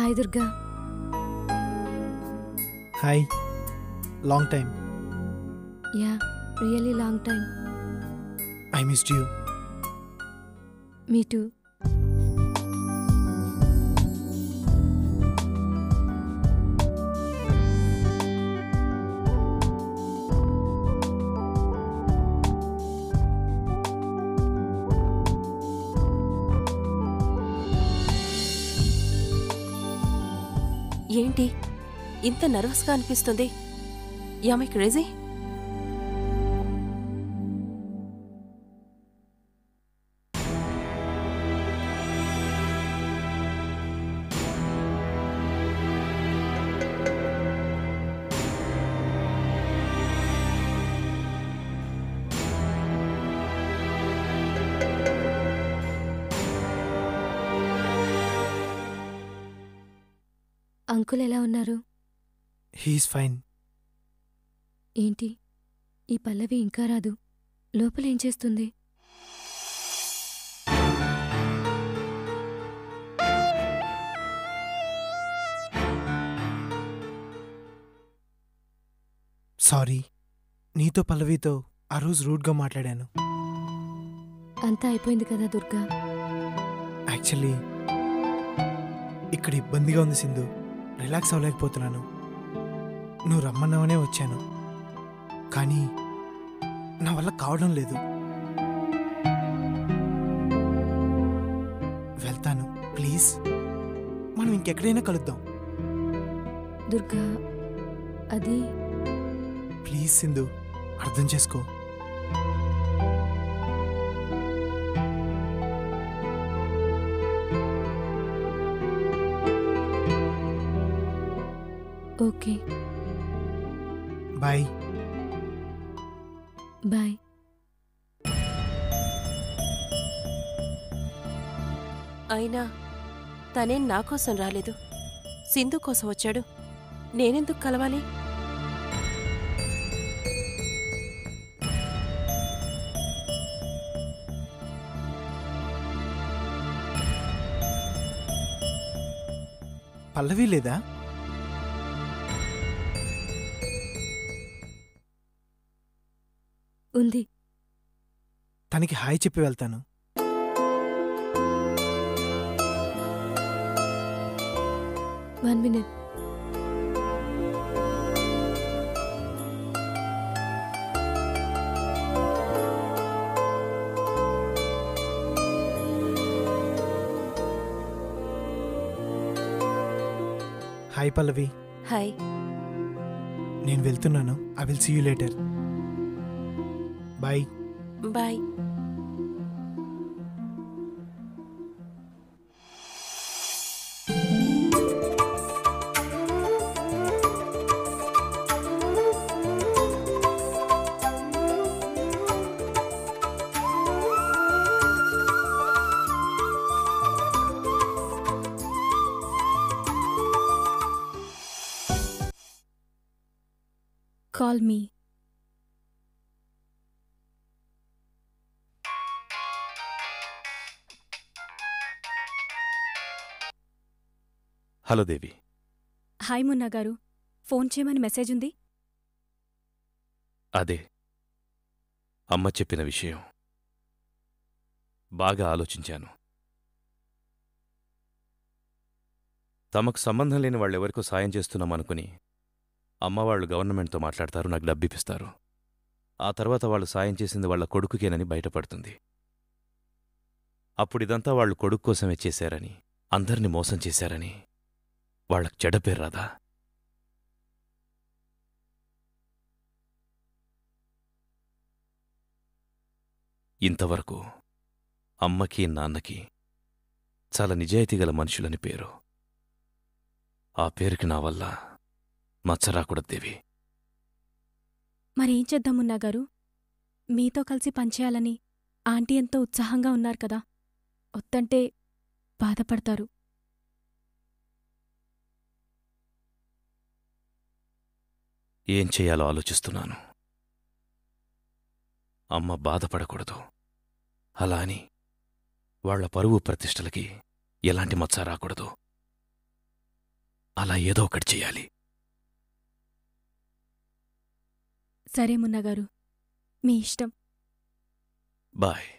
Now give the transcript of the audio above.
Hi Durga. Hi. Long time. Yeah, really long time. I missed you. Me two. ఏంటి ఇంత నర్వస్గా అనిపిస్తుంది? Am I crazy? Uncle ఎలా ఉన్నారు? He's fine. ఏంటి ఈ పల్లవి ఇంకా రాదు? లోపలేం చేస్తుంది? సారీ, నీతో పల్లవితో ఆ రోజు రూడ్గా మాట్లాడాను. అంతా అయిపోయింది కదా దుర్గా. యాక్చువల్లీ ఇక్కడ ఇబ్బందిగా ఉంది సింధు. రిలాక్స్ అవ్వలేకపోతున్నాను. నువ్వు రమ్మన్నావనే వచ్చాను, కానీ నా వల్ల కావడం లేదు. వెళ్తాను, ప్లీజ్. మనం ఇంకెక్కడైనా కలుద్దాం. దుర్గా, అది ప్లీజ్ సింధు, అర్థం చేసుకో. Okay, bye. బాయ్. అయినా తనేం నా కోసం రాలేదు, సింధు కోసం వచ్చాడు. నేనెందుకు కలవాలి? పల్లవి లేదా? ఉంది. తనకి హాయ్ చెప్పి వెళ్తాను. One minute. Hi Pallavi. Hi. నేను వెళ్తున్నాను. I will see you later. Bye. Bye. Call me. Hello Devi. Hi Munna garu, phone చేయమని మెసేజ్ ఉంది. అదే అమ్మ చెప్పిన విషయం బాగా ఆలోచించాను. తమకు సంబంధం లేని వాళ్ళెవరికో సాయం చేస్తున్నామనుకుని అమ్మవాళ్లు గవర్నమెంట్తో మాట్లాడతారు, నాకు డబ్బిప్పిస్తారు. ఆ తర్వాత వాళ్ళు సాయం చేసింది వాళ్ల కొడుకుకేనని బయటపడుతుంది. అప్పుడిదంతా వాళ్ళు కొడుకు కోసమే చేశారని, అందర్నీ మోసం చేశారని వాళ్లకు చెడ్డ పేరు రాదా? ఇంతవరకు అమ్మకి నాన్నకి చాలా నిజాయితీగల మనుషులని పేరు. ఆ పేరుకి నా వల్ల మచ్చరాకూడదు దేవి. మరేం చేద్దాం మున్నా గారు? మీతో కలిసి పనిచేయాలని ఆంటీ ఎంతో ఉత్సాహంగా ఉన్నారు కదా. వద్దంటే బాధపడతారు. ఏం చెయ్యాలో ఆలోచిస్తున్నాను. అమ్మ బాధపడకూడదు, అలా అని వాళ్ల పరువు ప్రతిష్టలకి ఎలాంటి మచ్చ రాకూడదు. అలా ఏదో ఒకటి చెయ్యాలి. సరే మున్నగారు, మీ ఇష్టం. బాయ్.